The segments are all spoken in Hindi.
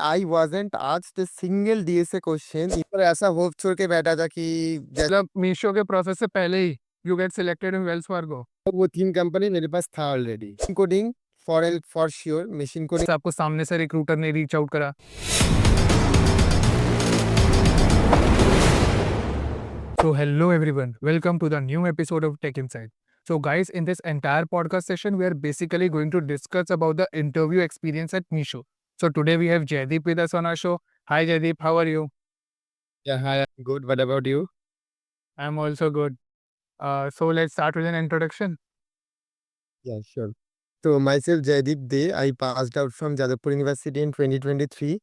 I wasn't asked a single DSA question. पर ऐसा होप छोड़ के बैठा था कि मतलब मीशो के प्रोसेस से पहले ही you get selected in Wells Fargo. वो 3 कंपनी मेरे पास था already. Coding for sure, machine coding. आपको सामने से रिक्रूटर ने रीच आउट करा। So hello everyone, welcome to the new episode of Tech Insight. So guys, in this entire podcast session, we are basically going to discuss about the interview experience at Meesho. So today we have Jaideep with us on our show. Hi Jaideep, how are you? Yeah, hi, good. What about you? I'm also good. So let's start with an introduction. Yeah, sure. So myself Jaideep Dey, I passed out from Jadavpur University in 2023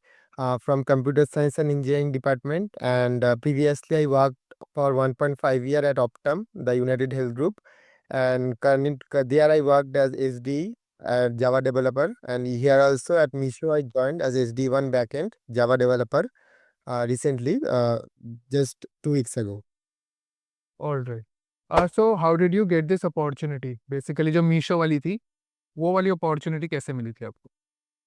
from Computer Science and Engineering Department, and previously I worked for 1.5 year at Optum, the United Health Group, and there I worked as SD Java developer, and here also at Meesho I joined as SD1 backend Java developer recently, just 2 weeks ago. All right. So how did you get this opportunity? Basically जो मीशो वाली थी, वो वाली अपॉर्चुनिटी कैसे मिली थी आपको?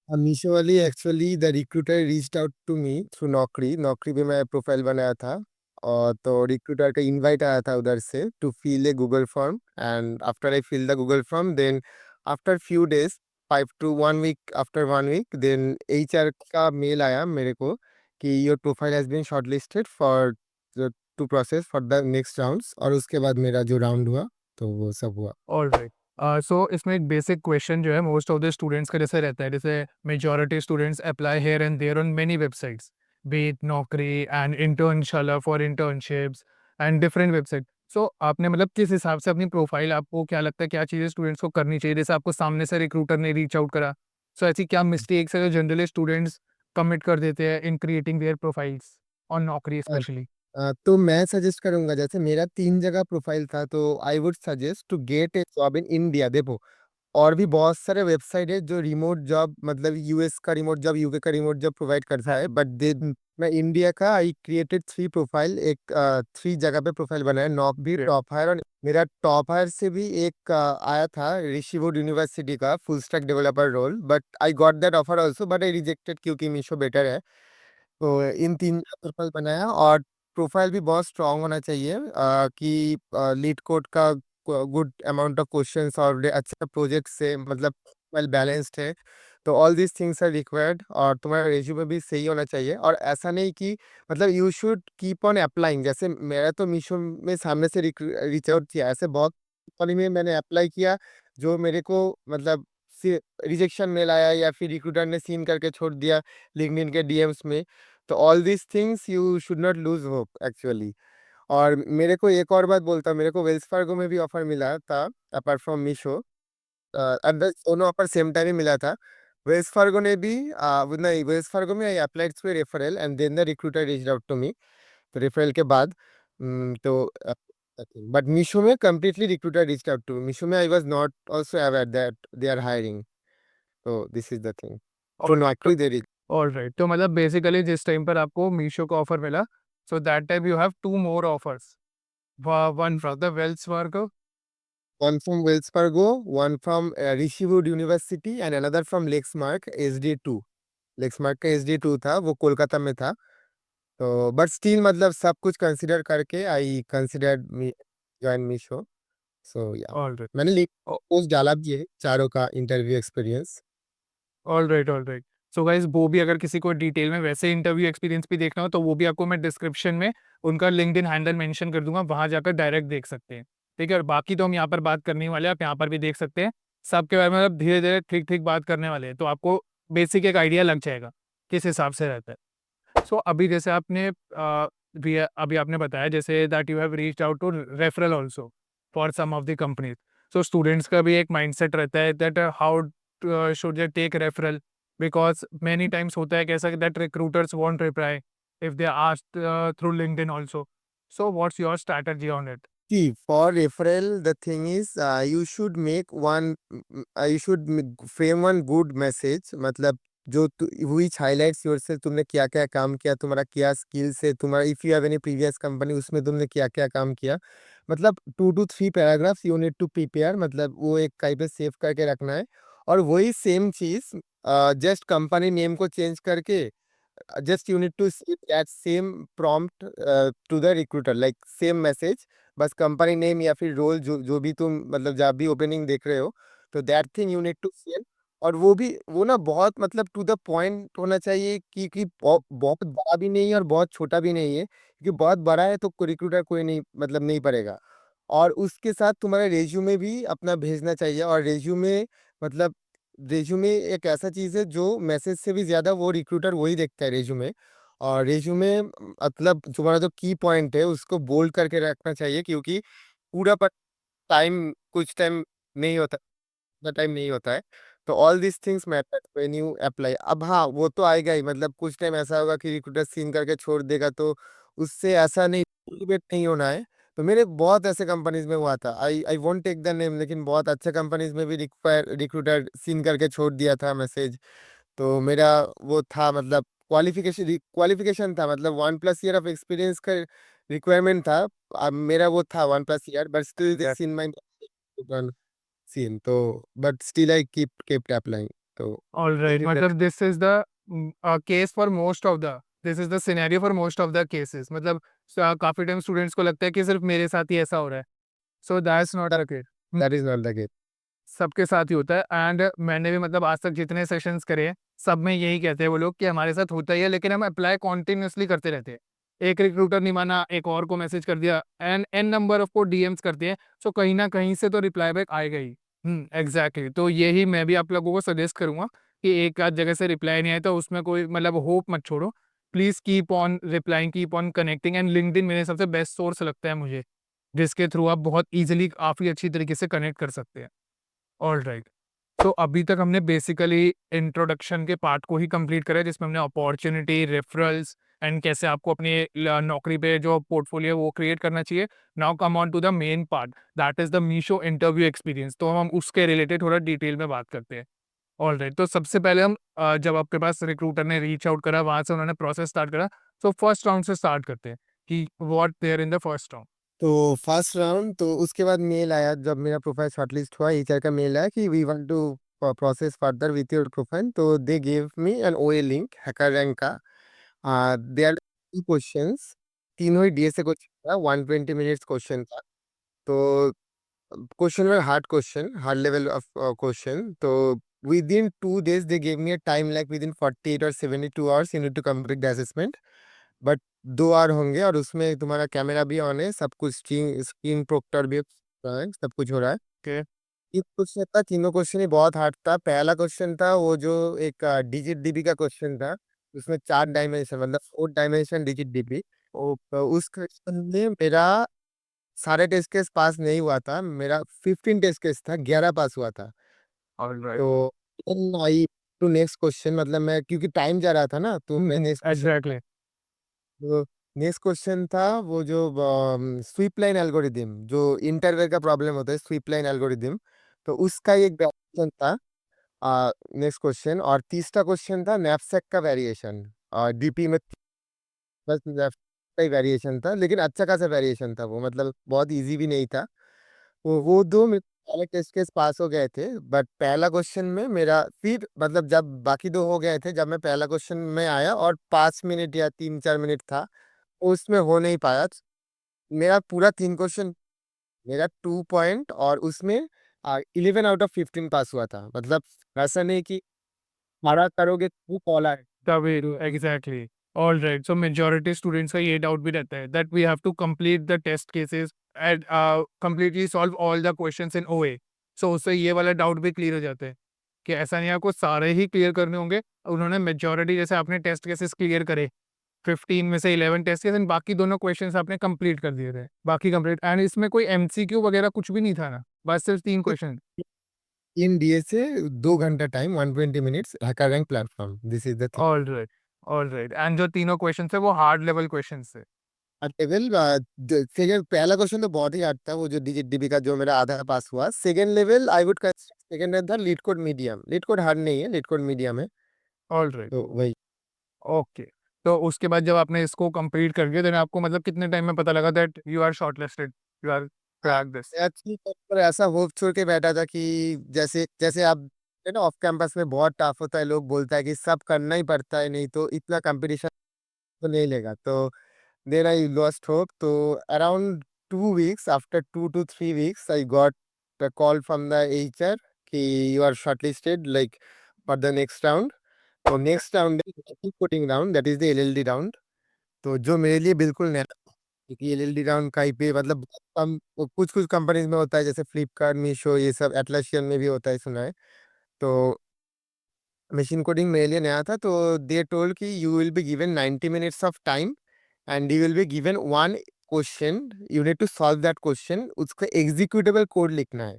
मीशो वाली actually the recruiter reached out to me through Naukri. Naukri पे मैं प्रोफाइल बनाया था और तो रिक्रूटर का इनवाइट आया था उधर से to fill a Google form, and after I fill the Google form then after few days 5 to 1 week, after 1 week देन एचआर का मेल आया मेरे को कि your profile has been shortlisted for to process for the next rounds, और उसके बाद मेरा जो राउंड हुआ तो वो सब हुआ। All right. सो इसमें एक बेसिक क्वेश्चन जो है मोस्ट ऑफ द स्टूडेंट्स का जैसे रहता है, जैसे majority students apply here and there on many websites, be it Naukri and Internshala for internships and different website. So आपने मतलब किस हिसाब से अपनी प्रोफाइल, आपको क्या लगता है क्या चीज़ें स्टूडेंट्स को करनी चाहिए? जैसे आपको सामने से रिक्रूटर ने रीच आउट करा, सो ऐसी क्या मिस्टेक्स है जो जनरली स्टूडेंट्स कमिट कर देते हैं in creating their profiles on Naukri specially? तो मैं सजेस्ट करूंगा, जैसे मेरा 3 जगह प्रोफाइल था, तो I would suggest to get a job in India. देखो, और भी बहुत सारे वेबसाइट है जो रिमोट जॉब, मतलब यूएस का रिमोट जॉब, यूके का रिमोट जॉब प्रोवाइड करता है, बट दे मैं इंडिया का आई क्रिएटेड 3 प्रोफाइल, एक 3 जगह पे प्रोफाइल बनाया। नॉक भी टॉप हायर, और मेरा टॉप हायर से भी एक आया था ऋषिवुड यूनिवर्सिटी का full stack developer role, but I got that offer also, but I rejected क्योंकि मीशो बेटर है। तो इन 3 प्रोफाइल बनाया, और प्रोफाइल भी बहुत स्ट्रांग होना चाहिए कि लीड कोड का गुड अमाउंट ऑफ क्वेश्चंस और अच्छा प्रोजेक्ट से, मतलब वेल बैलेंस्ड है। तो all these things are required, और तुम्हारा रेज्यूमे भी सही होना चाहिए। और ऐसा नहीं कि, मतलब you should keep on applying. जैसे मेरा तो मीशो में सामने से रीच आउट किया, ऐसे बहुत कंपनी में मैंने अप्लाई किया जो मेरे को, मतलब रिजेक्शन मेल आया या फिर रिक्रूटर ने सीन करके छोड़ दिया लिंक्डइन के डीएम्स में। तो all these things you should not lose hope actually. और मेरे को एक और बात बोलता, मेरे को वेल्स फार्गो में भी ऑफर मिला था अपार्ट फ्रॉम मीशो। दोनों ऑफर सेम टाइम ही मिला था। वेल्स फार्गो ने भी नहीं, वेल्स फार्गो में I applied through referral and then the recruiter reached out to me. तो रेफरल के बाद तो बट मीशो में completely recruiter reached out to me. Meesho में I was not also aware that they are hiring. तो दिस इज द थिंग। तो नौकरी दे रही। All right. तो मतलब बेसिकली जिस टाइम पर आपको मीशो का ऑफर मिला, so that time you have two more offers, one from the Wells Fargo. One from Wells Fargo, one from Rishiwood University, and another from Lexmark SD2। Lexmark का SD2 था, वो कोलकाता में था। तो बट स्टिल, मतलब सब कुछ कंसिडर करके आई कंसिडर्ड मी जॉइन मीशो। सो या ऑल राइट। मैंने लिंक पोस्ट डाला भी है चारों का interview experience. All right, all right. So guys, वो भी अगर किसी को डिटेल में वैसे इंटरव्यू एक्सपीरियंस भी देखना हो तो वो भी आपको मैं डिस्क्रिप्शन में उनका लिंक्डइन हैंडल मेंशन कर दूंगा, वहां जाकर डायरेक्ट देख सकते हैं। ठीक है, और बाकी तो हम यहाँ पर बात करने वाले हैं, आप यहाँ पर भी देख सकते हैं। सबके बारे में मतलब धीरे धीरे ठीक ठीक बात करने वाले हैं, तो आपको बेसिक एक आइडिया लग जाएगा किस हिसाब से रहता है। सो अभी जैसे आपने अभी आपने बताया जैसे that you have reached out to referral also for some of the companies. So students का भी एक माइंडसेट रहता है that how should they take referral, because many times होता है कैसा that recruiters won't reply if they asked through LinkedIn also. So what's your strategy on it? See, for referral, the thing is, you should make one, you should frame one good message, मतलब जो which highlights yourself, तुमने क्या क्या काम किया, तुम्हारा क्या स्किल्स है, तुम्हारा if you have any previous company उसमें तुमने क्या क्या काम किया, मतलब 2 to 3 paragraphs you need to prepare, मतलब वो एक कहीं पे सेव करके रखना है। और वही सेम चीज जस्ट कंपनी नेम को चेंज करके just you need to see that same prompt to the recruiter, like same message, बस कंपनी नेम या फिर रोल जो जो भी तुम मतलब जब भी ओपनिंग देख रहे हो, तो that thing you need to same. और वो भी वो ना बहुत मतलब टू द पॉइंट होना चाहिए कि बहुत बड़ा भी नहीं है और बहुत छोटा भी नहीं है, क्योंकि बहुत बड़ा है तो रिक्रूटर कोई नहीं मतलब नहीं पड़ेगा। और उसके साथ तुम्हारा रेज्यूमे भी अपना भेजना चाहिए। और रेज्यूमे मतलब रेज्यूमे एक ऐसा चीज है जो मैसेज से भी ज्यादा वो रिक्रूटर वही देखता है रेज्यूमे। और रेज्यूमे मतलब तुम्हारा जो की पॉइंट है उसको बोल्ड करके रखना चाहिए, क्योंकि पूरा टाइम कुछ टाइम नहीं होता, उतना टाइम नहीं होता है। तो all this things matter when you apply. अब हाँ वो तो आएगा ही, मतलब कुछ टाइम ऐसा होगा कि रिक्रूटर सीन करके छोड़ देगा, तो उससे ऐसा नहीं मोटिवेट नहीं होना है। तो मेरे बहुत ऐसे कंपनीज में हुआ था, I won't take the name, लेकिन बहुत अच्छे कंपनीज में भी रिक्रूटर सीन करके छोड़ दिया था मैसेज। तो मेरा वो था मतलब क्वालिफिकेशन था, मतलब 1+ ईयर ऑफ एक्सपीरियंस का रिक्वायरमेंट था। अब मेरा वो था 1+ year, but still Yeah. This in my scene. तो but still I kept applying। तो All right. मतलब this is the case for most of the this is the scenario for most of the cases. मतलब काफी टाइम स्टूडेंट्स को लगता है कि सिर्फ मेरे साथ ही ऐसा हो रहा है। So that's not the case. that is not the case। सबके साथ ही होता है। एंड मैंने भी मतलब आज तक जितने सेशंस करे हैं, सब में यही कहते हैं वो लोग कि हमारे साथ होता ही है, लेकिन हम अप्लाई कॉन्टिन्यूसली करते रहते हैं। एक रिक्रूटर नहीं माना, एक और को मैसेज कर दिया, एंड एन नंबर ऑफ को डीएम्स करते हैं। सो कहीं ना कहीं से तो रिप्लाई बैक आएगा ही। एग्जैक्टली। तो यही मैं भी आप लोगों को सजेस्ट करूंगा कि एक आध जगह से रिप्लाई नहीं आए तो उसमें कोई मतलब होप मत छोड़ो। Please keep on replying, keep on connecting. And LinkedIn मेरे सबसे बेस्ट सोर्स लगता है मुझे, जिसके थ्रू आप बहुत इजीली काफी अच्छी तरीके से कनेक्ट कर सकते हैं। All right. तो अभी तक हमने बेसिकली इंट्रोडक्शन के पार्ट को ही कंप्लीट करा है, जिसमें हमने अपॉर्चुनिटी, रेफरल्स एंड कैसे आपको अपनी नौकरी पे जो पोर्टफोलियो वो क्रिएट करना चाहिए। Now come on to the main part, that is the Meesho interview experience. तो हम उसके रिलेटेड थोड़ा डिटेल में बात करते हैं। All right. तो सबसे पहले हम जब आपके पास रिक्रूटर ने रीच आउट करा, वहां से उन्होंने प्रोसेस स्टार्ट करा, तो फर्स्ट राउंड से स्टार्ट करते हैं कि what there in the first round. तो फर्स्ट राउंड, तो उसके बाद मेल आया जब मेरा प्रोफाइल शॉर्टलिस्ट हुआ, एचआर का मेल आया कि we want to process further with your profile. तो they gave me an OA link HackerRank का। देयर टू क्वेश्चंस, तीनों ही डीएसए क्वेश्चन था, 120 मिनट्स क्वेश्चन था। तो question were hard question, hard level of question. तो within 2 days they gave me a time, like within 48 or 72 hours you need to complete the assessment। But 2 hour होंगे और उसमें तुम्हारा कैमरा भी ऑन है, सब कुछ स्क्रीन स्क्रीन प्रोक्टर भी हो रहा है, सब कुछ हो रहा है। ओके। तीन क्वेश्चन था, तीनों क्वेश्चन ही बहुत हार्ड था। पहला क्वेश्चन था वो जो एक डिजिट डीबी का क्वेश्चन था, उसमें 4 डायमेंशन मतलब 4 डायमेंशन डिजिट डीबी। तो उस क्वेश्चन में मेरा सारे टेस्ट केस पास नहीं हुआ था, मेरा 15 टेस्ट केस था, 11 पास हुआ था। All right. तो आई टू नेक्स्ट क्वेश्चन, मतलब मैं क्योंकि टाइम जा रहा था ना, तो मैं नेक्स्ट क्वेश्चन, एग्जैक्टली। तो नेक्स्ट क्वेश्चन था वो जो स्वीप लाइन एल्गोरिदम, जो इंटरवल का प्रॉब्लम होता है, स्वीप लाइन एल्गोरिदम। तो उसका एक वेरिएशन था नेक्स्ट क्वेश्चन। और तीसरा क्वेश्चन था नैपसैक का वेरिएशन, डीपी में बस नैपसैक का ही वेरिएशन था, लेकिन अच्छा खासा वेरिएशन था वो, मतलब बहुत इजी भी नहीं था। वो दो मेरे पहले टेस्ट केस पास हो गए थे, बट पहला क्वेश्चन में मेरा फिर मतलब जब बाकी दो हो गए थे, जब मैं पहला क्वेश्चन में आया और 5 मिनट या 3-4 मिनट था, उसमें हो नहीं पाया। मेरा पूरा 3 क्वेश्चन, मेरा 2 पॉइंट, और उसमें 11 आउट ऑफ 15 पास हुआ था। मतलब ऐसा नहीं कि मारा करोगे वो कॉल आए। तभी exactly. All right. So majority students का ये डाउट भी रहता है that we have to complete the test cases and completely solve all the questions in OA. So उससे ये वाला डाउट भी क्लियर हो जाता है कि ऐसा नहीं आपको सारे ही क्लियर करने होंगे। उन्होंने मेजोरिटी, जैसे आपने टेस्ट केसेस क्लियर करे 15 में से 11 टेस्ट केस, एंड बाकी दोनों क्वेश्चंस आपने कंप्लीट कर दिए थे, बाकी कंप्लीट। एंड इसमें कोई एमसीक्यू वगैरह कुछ भी नहीं था ना, बस सिर्फ 3 क्वेश्चन। इन डीए से 2 घंटा time, 120 minutes, hacker rank platform, this is the thing. All right. All right. And जो तीनों क्वेश्चन थे वो हार्ड लेवल क्वेश्चन थे। लेवल सेकंड, पहला क्वेश्चन तो बहुत ही हार्ड था, वो जो डिजिट डीबी का जो मेरा आधा पास हुआ। Second level I would, second था LeetCode medium, LeetCode hard नहीं है, लीड कोड मीडियम है। All right. तो वही ओके। तो उसके बाद जब आपने इसको कंप्लीट कर दिया, देन आपको मतलब कितने टाइम में पता लगा that you are shortlisted, you are crack this? Actually पर ऐसा होप छोड़ के बैठा था कि जैसे जैसे आप है ना, ऑफ कैंपस में बहुत टफ होता है, लोग बोलता है कि सब करना ही पड़ता है, नहीं तो इतना कंपटीशन तो नहीं लेगा। तो देन आई लॉस्ट होप। तो around 2 weeks, after 2 to 3 weeks, I got the call from the HR कि you are shortlisted like for the next round. तो next round coding round, that is the LLD round. तो जो मेरे लिए बिल्कुल नया था, क्योंकि एलएलडी राउंड कहीं पे मतलब बहुत कम, कुछ कुछ कंपनीज में होता है, जैसे फ्लिपकार्ट, मीशो, ये सब, एटलासियन में भी होता है, सुना है। तो मशीन कोडिंग मेरे लिए नया था। तो दे टोल्ड कि you will be given 90 minutes of time and you will be given one question, you need to solve that question, उसका एग्जीक्यूटेबल कोड लिखना है,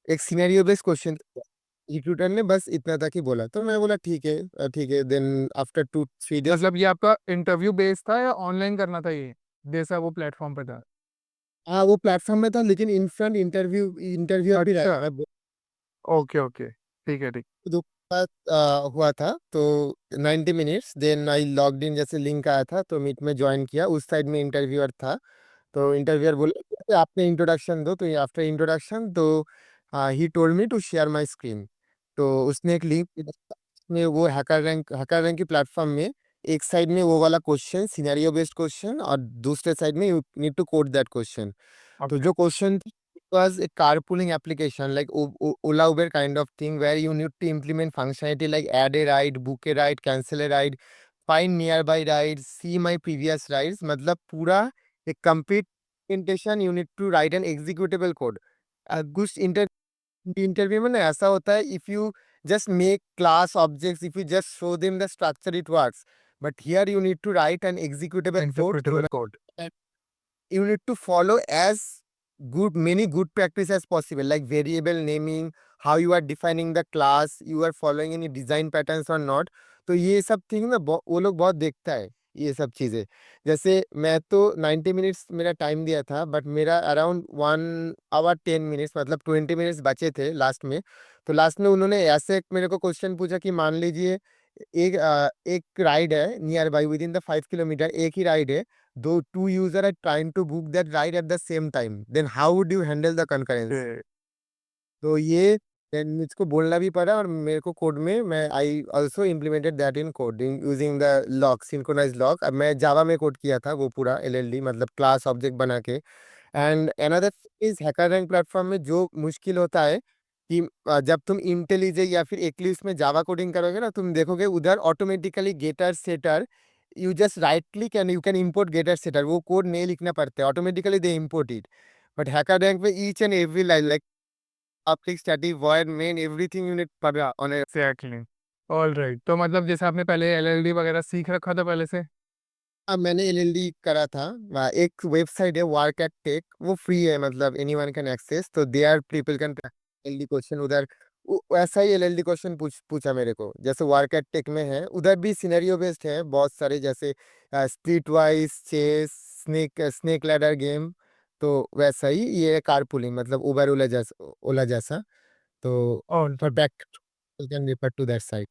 एक सिनेरियो बेस्ड क्वेश्चन। एग्जीक्यूटर ने बस इतना तक ही बोला, तो मैं बोला ठीक है, ठीक है। देन आफ्टर 2 3 days, मतलब ये आपका इंटरव्यू बेस्ड था या ऑनलाइन करना था ये, जैसा वो प्लेटफॉर्म पे था? हाँ वो प्लेटफॉर्म में था, लेकिन इन फ्रंट इंटरव्यू इंटरव्यू भी अच्छा, रहा। मैं ओके ओके, ठीक है, ठीक। दो बात हुआ था। तो 90 minutes, then I logged in, जैसे लिंक आया था तो मीट में ज्वाइन किया। उस साइड में इंटरव्यूअर था, तो इंटरव्यूअर बोला कि आपने इंट्रोडक्शन दो। तो आफ्टर इंट्रोडक्शन, तो he told me to share my screen. तो उसने एक लिंक में, वो हैकर रैंक की प्लेटफॉर्म में, एक साइड में वो वाला क्वेश्चन, सिनेरियो बेस्ड क्वेश्चन, और दूसरे साइड में you need to code that question. तो ओके। जो question was a carpooling application like Ola Uber kind of thing, where you need to implement functionality like add a ride, book a ride, cancel a ride, find nearby rides, see my previous rides। मतलब पूरा एक complete implementation, you need to write an executable code। कुछ इंटरव्यू में ना ऐसा होता है, if you just make class objects, if you just show them the structure, it works. But here you need to write an executable code. Interpretable code. You need to follow as many good practice as possible, like variable naming, how you are defining the class, you are following any design patterns or not। तो ये सब थिंग ना वो लोग बहुत देखता है, ये सब चीजें। जैसे मैं तो 90 minutes मेरा टाइम दिया था, बट मेरा अराउंड 1 hour 10 minutes, मतलब 20 minutes बचे थे लास्ट में। तो लास्ट में उन्होंने ऐसे एक मेरे को क्वेश्चन पूछा कि मान लीजिए एक राइड है nearby, within the 5 kilometer, एक ही राइड है, दो two user are trying to book that ride at the same time, then how would you handle the concurrence. तो ये then मुझको बोलना भी पड़ा, और मेरे को कोड में मैं I also implemented that in coding using the lock, synchronize lock. अब मैं जावा में कोड किया था वो पूरा एलएलडी, मतलब क्लास ऑब्जेक्ट बना के। And another is hacker rank platform में जो मुश्किल होता है कि जब तुम इंटेलिजे या फिर एक्लिप्स में जावा कोडिंग करोगे ना, तुम देखोगे उधर automatically getter setter, you just right click and you can import getter setter, वो कोड नहीं लिखना पड़ता है, automatically they import it. But HackerRank में each and every line like public static void main everything you need पढ़ा on a। Exactly. All right, तो मतलब जैसे आपने पहले एलएलडी वगैरह सीख रखा था पहले से? अब मैंने एलएलडी करा था। एक वेबसाइट है वर्क एट टेक, वो फ्री है, मतलब एनीवन कैन एक्सेस। तो there people can LLD question उधर। वैसा ही एलएलडी क्वेश्चन पूछा मेरे को, जैसे वर्क एट टेक में है, उधर भी सिनेरियो बेस्ड है बहुत सारे, जैसे Splitwise chess, snake ladder game. तो वैसा ही ये कारपूलिंग, मतलब उबर ओला जैसा। तो all for back can refer to that site.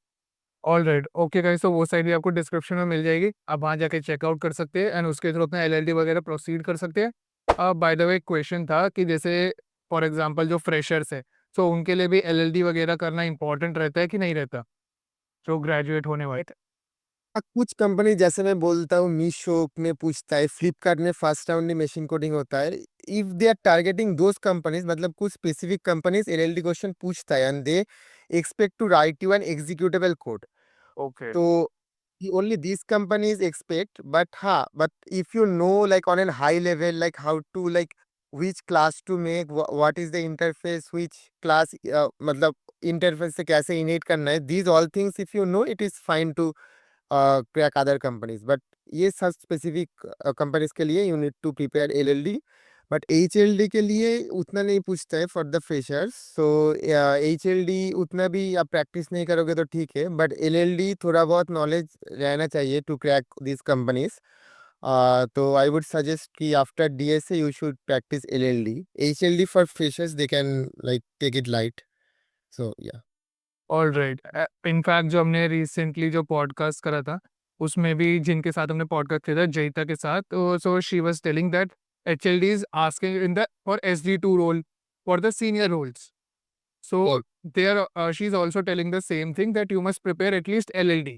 All right, okay guys, तो वो साइट भी आपको डिस्क्रिप्शन में मिल जाएगी, आप वहाँ जाके चेकआउट कर सकते हैं एंड उसके थ्रू अपना एलएलडी वगैरह प्रोसीड कर सकते हैं। अब बाय द वे क्वेश्चन था कि जैसे फॉर एग्जांपल जो फ्रेशर्स है, सो उनके लिए भी एलएलडी वगैरह करना इंपॉर्टेंट रहता है कि नहीं रहता, जो ग्रेजुएट होने वाले? कुछ कंपनी, जैसे मैं बोलता हूँ, मीशो में पूछता है, फ्लिपकार्ट में फर्स्ट राउंड में मशीन कोडिंग होता है। If they are targeting those companies, मतलब कुछ स्पेसिफिक कंपनीज एलएलडी क्वेश्चन पूछता है and they expect to write you an executable code. Okay. तो only these companies expect, but but if you know like on a high level, like how to like which class to make, what is the interface, which class, मतलब interface से कैसे इनेट करना है, these all things if you know, it is fine to crack other companies। but ये सब स्पेसिफिक कंपनीज के लिए you need to prepare LLD. But HLD के लिए उतना नहीं पूछता है for the freshers. So HLD उतना भी आप प्रैक्टिस नहीं करोगे तो ठीक है, बट एलएलडी थोड़ा बहुत नॉलेज रहना चाहिए टू क्रैक दिस कंपनीज। तो आई वुड सजेस्ट कि after DSA you should practice LLD. HLD for freshers they can like take it light. So yeah. All right, in fact जो हमने रिसेंटली जो पॉडकास्ट करा था, उसमें भी जिनके साथ हमने पॉडकास्ट किया था जयिता के साथ, तो so she was telling that HLD is asking in the for SD two role for the senior roles. So और she's also telling the same thing that you must prepare at least LLD.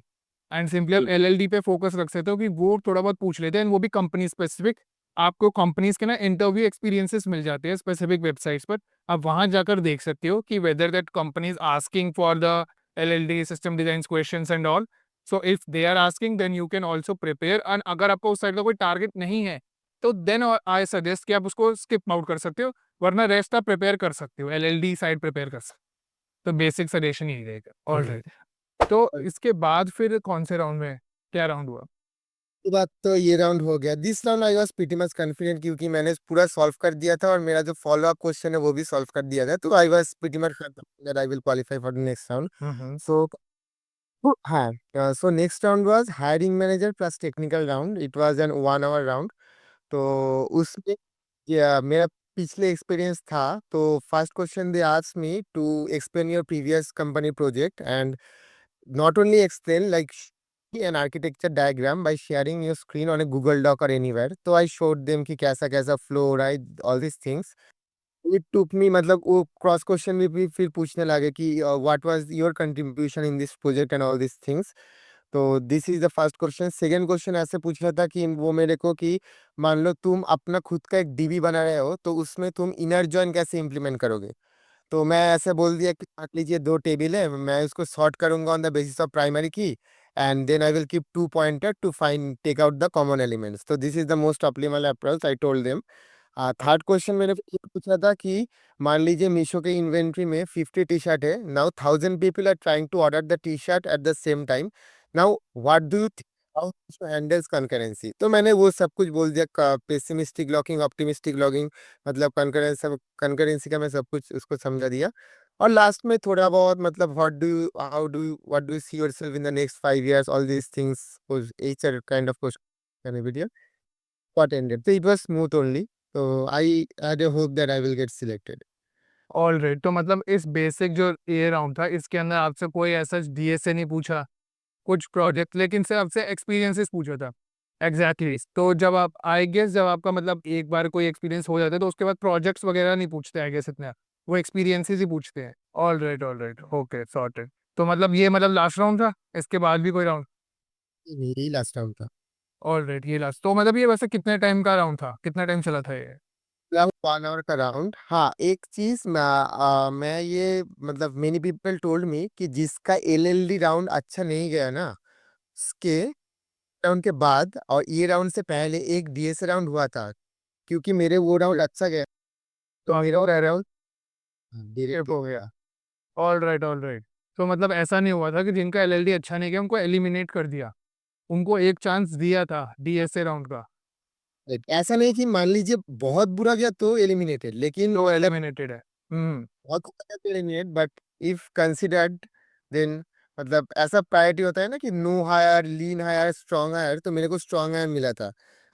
And simply आप LLD पे फोकस रख सकते हो कि वो थोड़ा बहुत पूछ लेते हैं, and वो भी कंपनी स्पेसिफिक। आपको कंपनीज के ना इंटरव्यू एक्सपीरियंसेस मिल जाते हैं स्पेसिफिक वेबसाइट्स पर। आप वहां जाकर देख सकते हो कि whether that company is asking for the LLD system design questions and all. So if they are asking then you can also prepare. And अगर आपको उस साइड का कोई टारगेट नहीं है तो देन आई सजेस्ट कि आप उसको स्किप आउट कर सकते हो, वरना रेस्ट आप प्रिपेयर कर सकते हो, LLD साइड प्रिपेयर कर सकते हो। तो बेसिक सजेशन यही रहेगा। ऑलराइट, तो इसके बाद फिर कौन से राउंड में क्या राउंड हुआ? ये बात तो ये राउंड हो गया। This round I was pretty much confident क्योंकि मैंने पूरा सॉल्व कर दिया था और मेरा जो फॉलो अप क्वेश्चन है वो भी सॉल्व कर दिया था, तो I was pretty much that I will qualify for the next round. Hmm. So हाँ, so next round was hiring manager plus technical round. It was an 1 hour round. तो उसमें मेरा पिछले एक्सपीरियंस था। तो first question they asked me to explain your previous company project and not only explain like an architecture diagram by sharing your screen on a Google Doc or anywhere. तो I showed them कि कैसा कैसा flow, right, all these things. It took me, मतलब वो क्रॉस क्वेश्चन भी फिर पूछने लगे कि what was your contribution in this project and all this things. तो this is the first question. Second question ऐसे पूछ रहा था कि वो मेरे को कि मान लो तुम अपना खुद का एक डीबी बना रहे हो, तो उसमें तुम इनर जॉइन कैसे इम्प्लीमेंट करोगे। तो मैं ऐसे बोल दिया कि मान लीजिए 2 टेबल है, मैं उसको सॉर्ट करूंगा on the basis of primary key and then I will keep 2 pointer to find take out the common elements. तो this is the most optimal approach I told them. Third question मैंने ये पूछा था कि मान लीजिए मीशो के इन्वेंट्री में 50 टी शर्ट है। Now 1000 people are trying to order the T-shirt at the same time. Now what do you how handles concurrency. तो मैंने वो सब कुछ बोल दिया, पेसिमिस्टिक लॉकिंग, ऑप्टिमिस्टिक लॉकिंग, मतलब कंकरेंसी का मैं सब कुछ उसको समझा दिया। और लास्ट में थोड़ा बहुत मतलब what do you see yourself in the next 5 years, all these things was each kind of question in a video got ended. So it was smooth only. So I had a hope that I will get selected. Alright, तो मतलब इस बेसिक जो ये राउंड था इसके अंदर आपसे कोई ऐसा डीएसए नहीं पूछा, कुछ प्रोजेक्ट, लेकिन सिर्फ आपसे एक्सपीरियंसेस पूछा था। एग्जैक्टली तो जब आप आई गेस जब आपका मतलब एक बार कोई एक्सपीरियंस हो जाता है तो उसके बाद प्रोजेक्ट्स वगैरह नहीं पूछते आई गेस इतना, वो एक्सपीरियंसेस ही पूछते हैं। Alright, okay sorted. तो मतलब ये मतलब लास्ट राउंड था, इसके बाद भी कोई राउंड? ये मेरी ही लास्ट राउंड था। ऑलराइट, ये लास्ट। तो मतलब ये वैसे कितने टाइम का राउंड था, कितना टाइम चला था ये? राउंड 1 आवर का राउंड। हाँ, एक चीज मैं ये मतलब मेनी पीपल टोल्ड मी कि जिसका एलएलडी राउंड अच्छा नहीं गया ना, उसके राउंड के बाद और ये राउंड से पहले एक डीएसए राउंड हुआ था, क्योंकि मेरे वो राउंड अच्छा गया तो तो मेरा आपको राउंड डायरेक्ट हो गया। ऑलराइट, तो मतलब ऐसा नहीं हुआ था कि जिनका एलएलडी अच्छा नहीं गया उनको एलिमिनेट कर दिया, उनको एक चांस दिया था डीएसए राउंड का? ऐसा नहीं कि मान लीजिए बहुत बुरा गया तो एलिमिनेटेड, लेकिन तो एलिमिनेटेड है। बहुत कुछ eliminate, but if considered then मतलब ऐसा प्रायोरिटी होता है ना कि no hire, lean hire, strong hire. तो मेरे को स्ट्रॉन्ग हायर मिला था।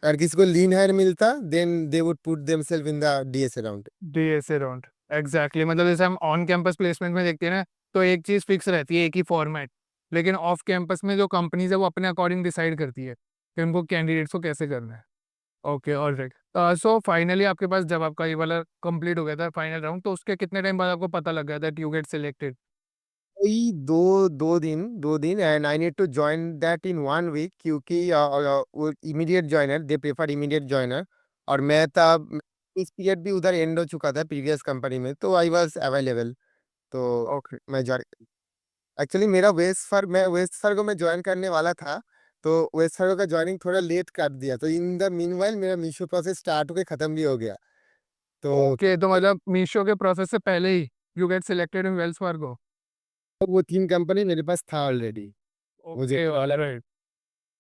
अगर किसी को लीन हायर मिलता then they would put themselves in the DSA round. DSA round, exactly. मतलब जैसे हम ऑन कैंपस प्लेसमेंट में देखते हैं ना, तो एक चीज फिक्स रहती है, एक ही फॉर्मेट। लेकिन ऑफ कैंपस में जो कंपनीज है वो अपने अकॉर्डिंग डिसाइड करती है कि उनको कैंडिडेट्स को कैसे करना है। Okay, alright. सो फाइनली आपके पास जब आपका ये वाला कंप्लीट हो गया था फाइनल राउंड, तो उसके कितने टाइम बाद आपको पता लग गया था यू गेट सिलेक्टेड? वही दो दिन and I need to join that in 1 week, क्योंकि वो immediate joiner, they prefer immediate joiner. और मैं तब इस पीरियड भी उधर एंड हो चुका था प्रीवियस कंपनी में, तो आई वाज अवेलेबल। तो ओके। मैं ज्वाइन एक्चुअली मेरा वेस्ट फर को मैं ज्वाइन करने वाला था। तो वेस्ट फर का ज्वाइनिंग थोड़ा लेट कर दिया, तो इन द मीनवाइल मेरा मीशो प्रोसेस स्टार्ट होके खत्म भी हो गया। तो ओके, तो मतलब मीशो के प्रोसेस से पहले ही you get selected in Wells Fargo? वो 3 कंपनी मेरे पास था ऑलरेडी। मुझे ओके, ऑलराइट,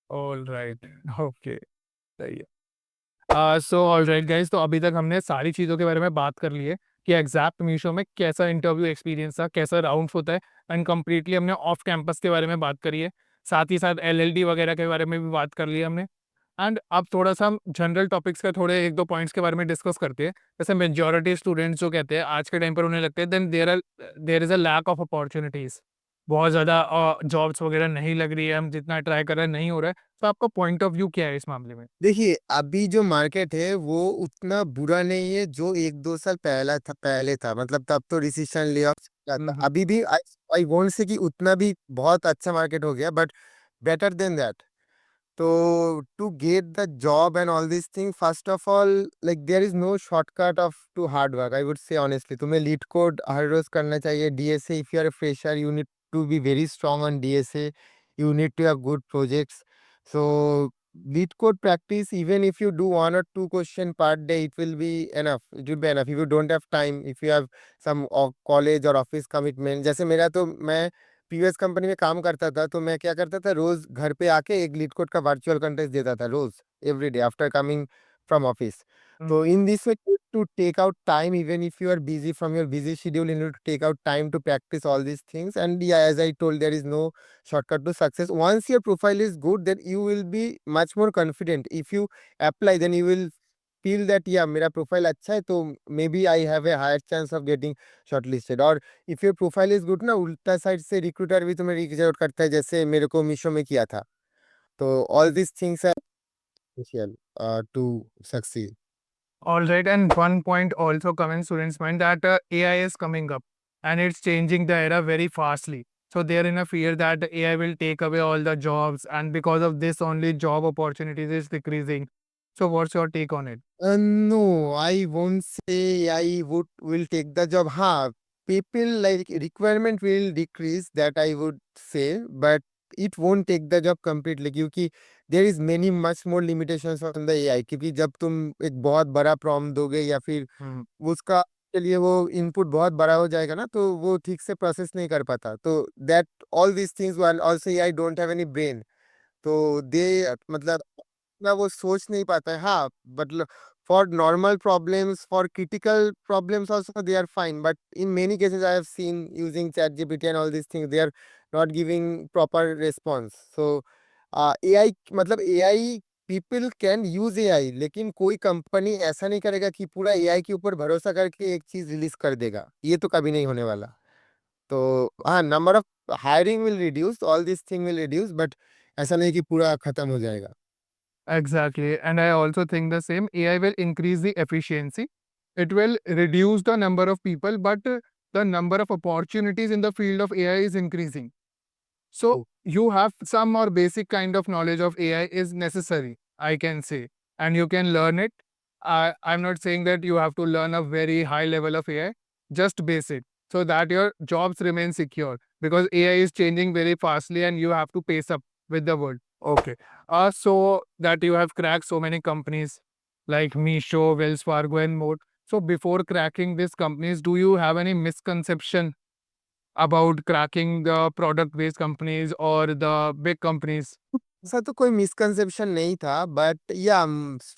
ऑलराइट, ओके, सही है। सो ऑलराइट गाइस, तो अभी तक हमने सारी चीज़ों के बारे में बात कर ली है कि एग्जैक्ट मीशो में कैसा इंटरव्यू एक्सपीरियंस था, कैसा राउंड होता है। एंड कम्प्लीटली हमने ऑफ कैंपस के बारे में बात करी है, साथ ही साथ एलएलडी वगैरह के बारे में भी बात कर ली है हमने। एंड अब थोड़ा सा हम जनरल टॉपिक्स का थोड़े एक दो पॉइंट्स के बारे में डिस्कस करते हैं। जैसे मेजोरिटी स्टूडेंट्स जो कहते हैं आज के टाइम पर उन्हें लगता है then there is a lack of opportunities, बहुत ज़्यादा जॉब्स वगैरह नहीं लग रही है, हम जितना ट्राई कर रहे हैं नहीं हो रहा है। तो आपका पॉइंट ऑफ व्यू क्या है इस मामले में? देखिए, अभी जो मार्केट है वो उतना बुरा नहीं है जो 1-2 साल पहले था। मतलब तब तो रिसेशन, ले जाता हम्म। अभी भी। आई वोंट से कि उतना भी बहुत अच्छा मार्केट हो गया, but better than that. So to get the job and all these things, first of all, like there is no shortcut of to hard work. I would say honestly, तुम्हें lead code हर रोज करना चाहिए. DSA, if you are a fresher, you need to be very strong on DSA. You need to have good projects. So lead code practice, even if you do one or two question per day, it will be enough. It will be enough. If you don't have time, if you have some college or office commitment, जैसे मेरा तो मैं प्रीवियस कंपनी में काम करता था, तो मैं क्या करता था, रोज घर पे आके एक लीड कोड का वर्चुअल कंटेस्ट देता था रोज, every day after coming from office. Hmm. तो in this way to take out time, even if you are busy from your busy schedule, in to take out time to practice all these things. And yeah, as I told, there is no shortcut to success. Once your profile is good, then you will be much more confident. If you apply, then you will feel that yeah, मेरा प्रोफाइल अच्छा है, तो maybe I have a higher chance of getting shortlisted. और if your profile is good ना, उल्टा साइड से रिक्रूटर भी तुम्हें रीच आउट करता है, जैसे मेरे को मीशो में किया था. तो all this things are essential to succeed. All right, and one point also come in students' mind that AI is coming up and it's changing the era very fastly. So they're in a fear that AI will take away all the jobs, and because of this, only job opportunities is decreasing. So what's your take on it? No, I won't say I would will take the job. हाँ, people like requirement will decrease, that I would say, but it won't take the job completely, क्योंकि there is many much more limitations on the AI. क्योंकि जब तुम एक बहुत बड़ा prompt दोगे या फिर Hmm. उसका के लिए वो इनपुट बहुत बड़ा हो जाएगा ना, तो वो ठीक से प्रोसेस नहीं कर पाता. तो that all these things, while also AI don't have any brain, तो दे मतलब ना वो सोच नहीं पाता है. हाँ, मतलब for normal problems, for critical problems also they are fine, but in many cases I have seen using ChatGPT and all this things, they are not giving proper response. So AI, मतलब AI, people can use AI, लेकिन कोई कंपनी ऐसा नहीं करेगा कि पूरा एआई के ऊपर भरोसा करके एक चीज रिलीज कर देगा. ये तो कभी नहीं होने वाला. तो हाँ, number of hiring will reduce, all this thing will reduce, but ऐसा नहीं कि पूरा खत्म हो जाएगा. Exactly. And I also think the same. AI will increase the efficiency. It will reduce the number of people, but the number of opportunities in the field of AI is increasing. So you have some or basic kind of knowledge of AI is necessary, I can say, and you can learn it. I'm not saying that you have to learn a very high level of AI, just basic, so that your jobs remain secure because AI is changing very fastly and you have to pace up with the world. Okay. So that you have cracked so many companies like Meesho, Wells Fargo, and more. So before cracking these companies, do you have any misconception about cracking the product based companies or the big companies? ऐसा तो कोई मिसकंसेप्शन नहीं था, बट या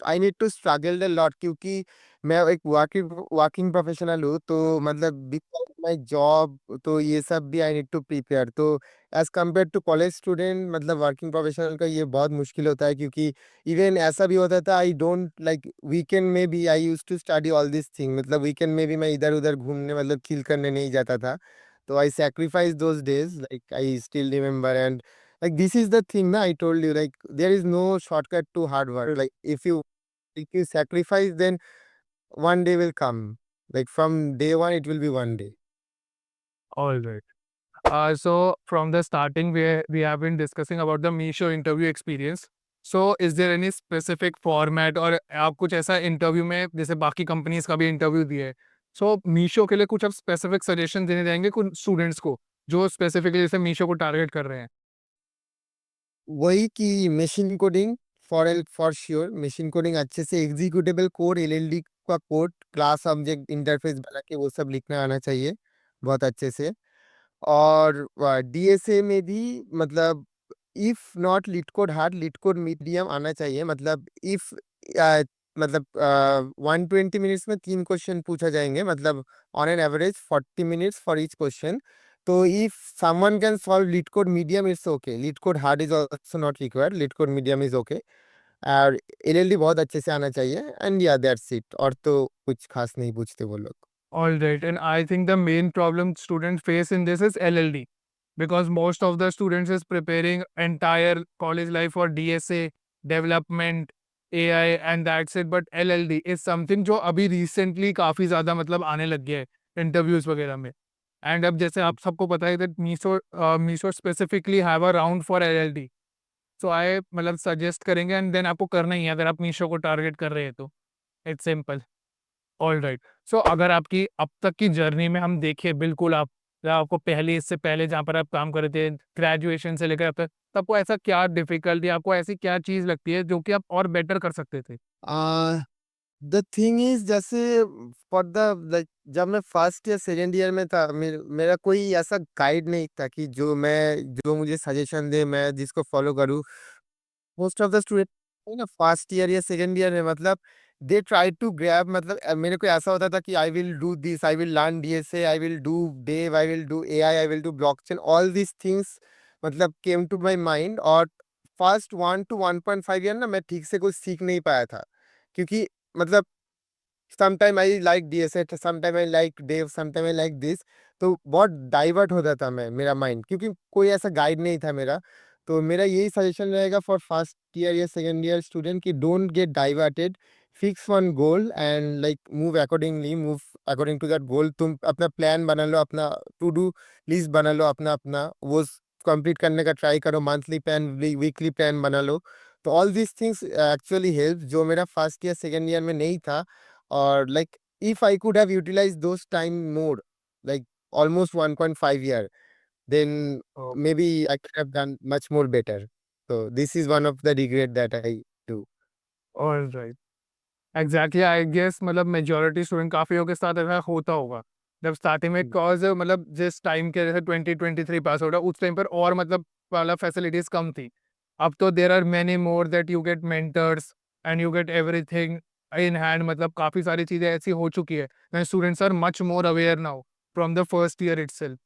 I need to struggle a lot, क्योंकि मैं एक वर्किंग वर्किंग प्रोफेशनल हूँ, तो मतलब बिकॉज माय जॉब, तो ये सब भी आई नीड टू प्रिपेयर. तो as compare to college student, मतलब वर्किंग प्रोफेशनल का ये बहुत मुश्किल होता है, क्योंकि इवन ऐसा भी होता था, आई डोंट लाइक वीकेंड में भी I use to study all this thing. मतलब वीकेंड में भी मैं इधर उधर घूमने, मतलब चिल करने नहीं जाता था. तो I sacrifice those days, like I still remember. And like this is the thing na, I told you, like there is no shortcut to hard work. Like if you sacrifice, then one day will come. Like from day one it will be one day. All right. So from the starting, we have been discussing about the Meesho interview experience. So is there any specific format और आप कुछ ऐसा इंटरव्यू में जैसे बाकी कंपनीज का भी इंटरव्यू दिए है, सो मीशो के लिए कुछ आप स्पेसिफिक सजेशन देने जाएंगे कुछ स्टूडेंट्स को जो स्पेसिफिकली जैसे मीशो को टारगेट कर रहे हैं? वही कि machine coding, for sure machine coding अच्छे से, एग्जीक्यूटेबल कोड, एलएलडी का कोड, क्लास ऑब्जेक्ट इंटरफेस बना के वो सब लिखना आना चाहिए बहुत अच्छे से. और डीएसए में भी, मतलब if not leet code hard, leet code medium आना चाहिए. मतलब इफ मतलब 120 मिनट्स में 3 क्वेश्चन पूछा जाएंगे, मतलब on an average 40 minutes for each question. तो if someone can solve LeetCode medium, it's okay. LeetCode hard is also not required, LeetCode medium is okay. और एलएलडी बहुत अच्छे से आना चाहिए. एंड या दैट्स इट, और तो कुछ खास नहीं पूछते वो लोग. All right, and I think the main problem students face in this is LLD because most of the students is preparing entire college life for DSA, development, AI and that's it. But LLD is something जो अभी recently काफी ज़्यादा मतलब आने लग गया है interviews वगैरह में. एंड अब जैसे आप सबको पता है that Meesho specifically have a round for LLD, so I मतलब सजेस्ट करेंगे एंड देन आपको करना ही है अगर आप मीशो को टारगेट कर रहे हैं तो। It's simple. ऑलराइट। सो अगर आपकी अब तक की जर्नी में हम देखें, बिल्कुल आप या आपको पहले, इससे पहले जहाँ पर आप काम कर रहे थे, ग्रेजुएशन से लेकर अब तक, तो आपको ऐसा क्या डिफिकल्ट या आपको ऐसी क्या चीज़ लगती है जो कि आप और बेटर कर सकते थे? द थिंग इज जैसे फॉर द लाइक जब मैं फर्स्ट या सेकेंड ईयर में था मेरा कोई ऐसा गाइड नहीं था कि जो मुझे सजेशन दे मैं जिसको फॉलो करूँ। मोस्ट ऑफ द स्टूडेंट ना फर्स्ट ईयर या सेकंड ईयर में मतलब दे ट्राई टू ग्रैब मतलब मेरे को ऐसा होता था कि I will do this, I will learn DSA, I will do dev, I will do AI, I will do blockchain, all this things मतलब केम टू माय माइंड। और फर्स्ट 1 to 1.5 ईयर ना मैं ठीक से कुछ सीख नहीं पाया था क्योंकि मतलब sometime I like DSA, sometime I like dev, sometime I like this. तो बहुत डाइवर्ट होता था मैं मेरा माइंड क्योंकि कोई ऐसा गाइड नहीं था मेरा। तो मेरा यही सजेशन रहेगा फॉर फर्स्ट ईयर या सेकेंड ईयर स्टूडेंट कि don't get diverted, fix one goal and like move accordingly, move according to that goal. तुम अपना प्लान बना लो, अपना टू डू लिस्ट बना लो, अपना अपना वो कंप्लीट करने का ट्राई करो, मंथली प्लान, वीकली प्लान बना लो। तो all this things actually help जो मेरा फर्स्ट ईयर सेकेंड ईयर में नहीं था। or like if I could have utilized those time more, like almost 1.5 year, then maybe I could have done much more better. So this is one of the regret that I do. All right. Exactly, I guess मतलब मेजोरिटी स्टूडेंट काफियों के साथ ऐसा होता होगा जब स्टार्टिंग में, Mm. कॉज मतलब जिस टाइम के जैसे 2023 पास आउट है उस टाइम पर और मतलब वाला फैसिलिटीज कम थी। अब तो there are many more that you get mentors and you get everything in hand, मतलब काफी सारी चीजें ऐसी हो चुकी है, students are much more aware now from the first year itself.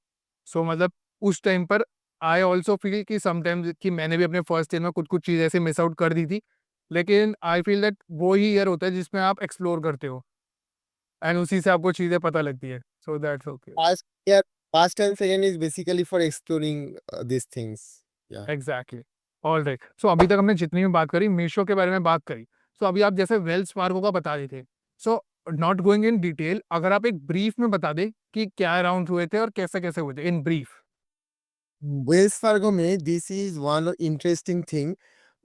So मतलब उस टाइम पर आई ऑल्सो फील कि समटाइम्स कि मैंने भी अपने फर्स्ट ईयर में कुछ कुछ चीज़ ऐसे मिस आउट कर दी थी, लेकिन आई फील दैट वो ही ईयर होता है जिसमें आप एक्सप्लोर करते हो एंड उसी से आपको चीज़ें पता लगती है, so that's okay. Past year, past and second is basically for exploring these things. Yeah. Exactly. All right. So अभी तक हमने जितनी भी बात करी मीशो के बारे में बात करी, सो अभी आप जैसे वेल्स फार्गो का बता रहे थे, so not going in detail, अगर आप एक ब्रीफ में बता दें कि क्या राउंड हुए थे और कैसे कैसे हुए थे इन ब्रीफ। Wells Fargo में this is one interesting thing.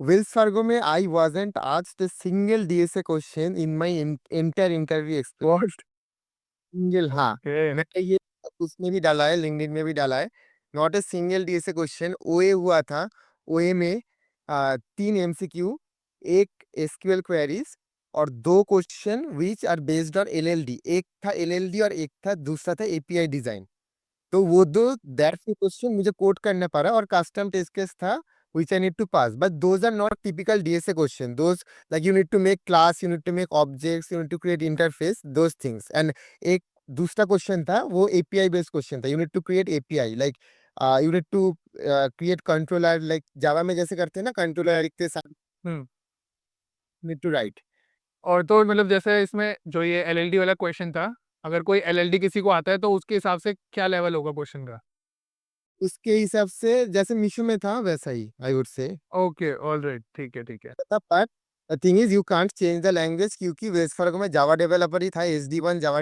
Wells Fargo में I wasn't asked a single DSA question in my entire interview experience. Single, हाँ, ओके। मैंने ये उसमें भी डाला है, लिंक्डइन में भी डाला है। Not a single DSA question. ओए हुआ था। ओए में 3 एमसीक्यू, 1 एसक्यूएल क्वेरीज और 2 question which are based on LLD. एक था एलएलडी और एक था दूसरा था एपीआई डिजाइन। तो वो दो दैट्स द क्वेश्चन मुझे कोड करना पड़ा और कस्टम टेस्ट केस था which I need to pass. But those are not typical DSA question. Those like you need to make class, you need to make objects, you need to create interface, those things. And एक दूसरा क्वेश्चन था वो एपीआई बेस्ड क्वेश्चन था। You need to create API like you need to create controller like Java में जैसे करते हैं ना, कंट्रोलर लिखते साथ हम्म। Need to right. और तो मतलब जैसे इसमें जो ये एलएलडी वाला क्वेश्चन था, अगर कोई एलएलडी किसी को आता है तो उसके हिसाब से क्या लेवल होगा क्वेश्चन का? उसके हिसाब से जैसे मीशो में था वैसा ही I would say okay, alright, ठीक है, ठीक है। था। But the thing is you can't change the language क्योंकि वेस्ट फर्क में जावा डेवलपर ही था, एसडी1 जावा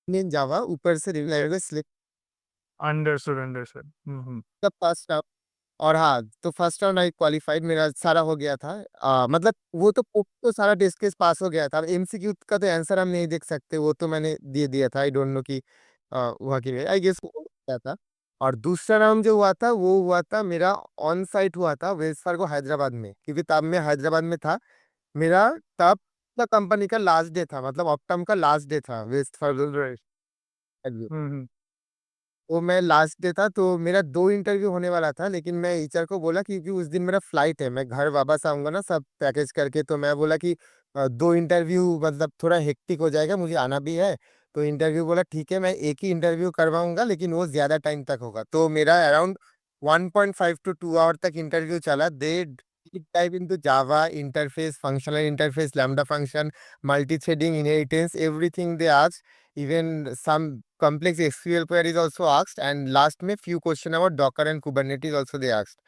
जावा ऊपर से language select understood, understood. First. और हाँ, तो फर्स्ट राउंड आई क्वालिफाइड, मेरा सारा हो गया था। मतलब वो तो सारा टेस्ट केस पास हो गया था। एमसीक्यू का तो आंसर हम नहीं देख सकते, वो तो मैंने दे दिया था। आई डोंट नो कि हुआ कि आई गेस वो हो गया था। और दूसरा राउंड जो हुआ था वो हुआ था मेरा ऑन साइट हुआ था वेस्ट फार्गो हैदराबाद में, क्योंकि तब मैं हैदराबाद में था। मेरा तब कंपनी का लास्ट डे था, मतलब ऑप्टम का लास्ट डे था वेस्ट फार्गो। ऑलराइट। हम्म। वो मैं लास्ट डे था तो मेरा 2 इंटरव्यू होने वाला था, लेकिन मैं एचआर को बोला क्योंकि उस दिन मेरा फ्लाइट है, मैं घर वापस आऊंगा ना सब पैकेज करके। तो मैं बोला कि 2 इंटरव्यू मतलब थोड़ा हेक्टिक हो जाएगा, मुझे आना भी है। तो इंटरव्यू बोला ठीक है मैं एक ही इंटरव्यू करवाऊंगा लेकिन वो ज्यादा टाइम तक होगा। तो मेरा अराउंड 1.5 to 2 आवर तक इंटरव्यू चला। They type into Java interface, functional interface, lambda function, multi threading, inheritance, everything they ask. even some complex SQL queries also asked, and last में few question about Docker and Kubernetes also they asked.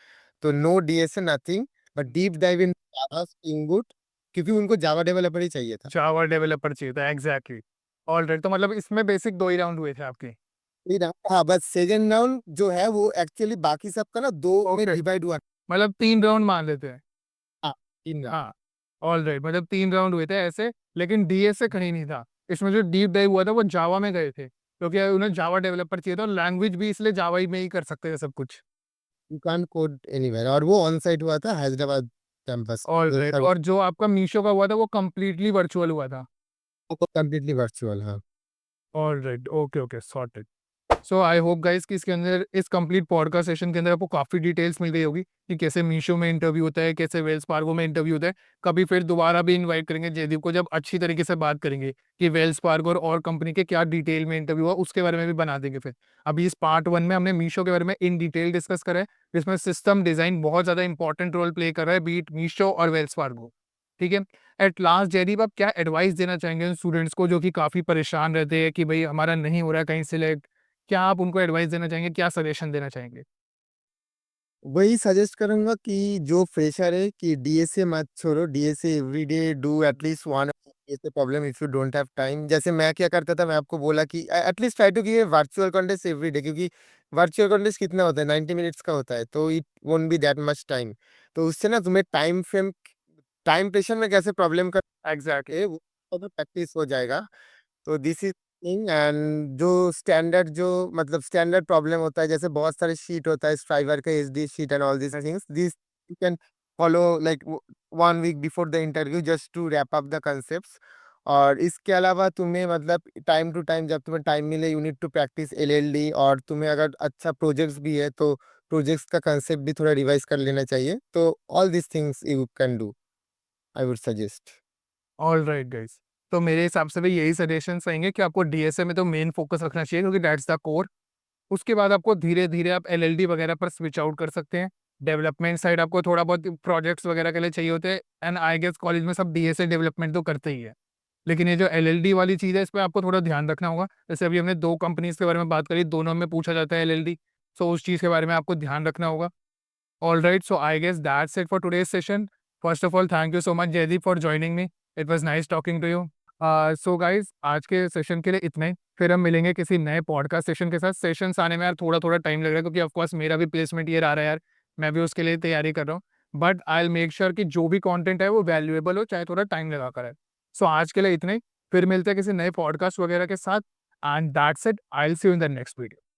तो no DSA nothing, but deep dive in Java, Spring Boot, क्योंकि उनको जावा डेवलपर ही चाहिए था। जावा डेवलपर चाहिए था, एग्जैक्टली। ऑलराइट, तो मतलब इसमें बेसिक 2 ही राउंड हुए थे आपके? नहीं ना, हाँ बस सेकंड राउंड जो है वो एक्चुअली बाकी सबका ना 2 में ओके, डिवाइड हुआ। मतलब 3 राउंड मान लेते हैं। हाँ, 3 राउंड। हाँ, ऑलराइट, मतलब 3 राउंड हुए थे ऐसे, लेकिन डीएस से कहीं नहीं था। इसमें जो डीप डाइव हुआ था वो जावा में गए थे, क्योंकि उन्हें जावा डेवलपर चाहिए था और लैंग्वेज भी इसलिए जावा ही में ही कर सकते थे सब कुछ। यू कांट कोड एनीवेयर, और वो ऑन साइट हुआ था हैदराबाद कैंपस। ऑलराइट, और जो आपका मीशो का हुआ था वो कंप्लीटली वर्चुअल हुआ था। वो कंप्लीटली वर्चुअल, हाँ। Alright, okay, okay, sorted. So I hope guys कि इसके अंदर इस कंप्लीट पॉडकास्ट सेशन के अंदर आपको काफ़ी डिटेल्स मिल गई होगी कि कैसे मीशो में इंटरव्यू होता है, कैसे वेल्स फार्गो में इंटरव्यू होता है। कभी फिर दोबारा भी इनवाइट करेंगे जयदीप को, जब अच्छी तरीके से बात करेंगे कि वेल्स फार्गो और कंपनी के क्या डिटेल में इंटरव्यू हुआ, उसके बारे में भी बना देंगे फिर। अभी इस पार्ट 1 में हमने मीशो के बारे में इन डिटेल डिस्कस करा है, जिसमें सिस्टम डिज़ाइन बहुत ज़्यादा इंपॉर्टेंट रोल प्ले कर रहा है, बीट मीशो और वेल्स फार्गो। ठीक है? एट लास्ट जयदीप, आप क्या एडवाइस देना चाहेंगे उन स्टूडेंट्स को जो कि काफ़ी परेशान रहते हैं कि भई हमारा नहीं हो रहा है कहीं सिलेक्ट? क्या आप उनको एडवाइस देना चाहेंगे? क्या सजेशन देना चाहेंगे? वही सजेस्ट करूंगा कि जो फ्रेशर है कि डीएसए मत छोड़ो, DSA everyday do at least one DSA problem if you don't have time. जैसे मैं क्या करता था, मैं आपको बोला कि at least try to give virtual contest everyday, क्योंकि वर्चुअल कॉन्टेस्ट कितना होता है, 90 मिनट्स का होता है, तो it won't be that much time. तो उससे ना तुम्हें टाइम प्रेशर में कैसे प्रॉब्लम कर एग्ज़ैक्टली। के वो प्रैक्टिस हो जाएगा। तो दिस इज थिंग। एंड जो स्टैंडर्ड जो मतलब स्टैंडर्ड प्रॉब्लम होता है, जैसे बहुत सारे शीट होता है, स्ट्राइवर का SD sheet and all this things, this you can follow like 1 week before the interview just to wrap up the concepts. और इसके अलावा तुम्हें मतलब टाइम टू टाइम जब तुम्हें टाइम मिले, you need to practice LLD. और तुम्हें अगर अच्छा प्रोजेक्ट्स भी है तो प्रोजेक्ट्स का कंसेप्ट भी थोड़ा रिवाइज कर लेना चाहिए। तो all this things you can do, I would suggest. Alright guys. तो मेरे हिसाब से भी यही सजेशंस रहेंगे कि आपको डीएसए में तो मेन फोकस रखना चाहिए, क्योंकि दैट्स द कोर। उसके बाद आपको धीरे-धीरे आप एलएलडी वगैरह पर स्विच आउट कर सकते हैं। डेवलपमेंट साइड आपको थोड़ा बहुत प्रोजेक्ट्स वगैरह के लिए चाहिए होते हैं, एंड आई गेस कॉलेज में सब डीएसए डेवलपमेंट तो करते ही है। लेकिन ये जो एलएलडी वाली चीज़ है, इस पे आपको थोड़ा ध्यान रखना होगा। जैसे अभी हमने 2 कंपनीज़ के बारे में बात करी, दोनों में पूछा जाता है एलएलडी, सो उस चीज़ के बारे में आपको ध्यान रखना होगा। Alright, so I guess that's it for today's session. First of all, thank you so much, Jaideep, for joining me. It was nice talking to you. So guys, आज के सेशन के लिए इतना ही। फिर हम मिलेंगे किसी नए पॉडकास्ट सेशन के साथ। सेशंस आने में यार थोड़ा-थोड़ा टाइम लग रहा है, क्योंकि ऑफ कोर्स मेरा भी प्लेसमेंट ईयर आ रहा है यार। मैं भी उसके लिए तैयारी कर रहा हूँ। But I will make sure कि जो भी कंटेंट है वो वैल्यूएबल हो, चाहे थोड़ा टाइम लगा कर है। सो आज के लिए इतना ही। फिर मिलते हैं किसी नए पॉडकास्ट वगैरह के साथ, and that's it. I will see you in the next video.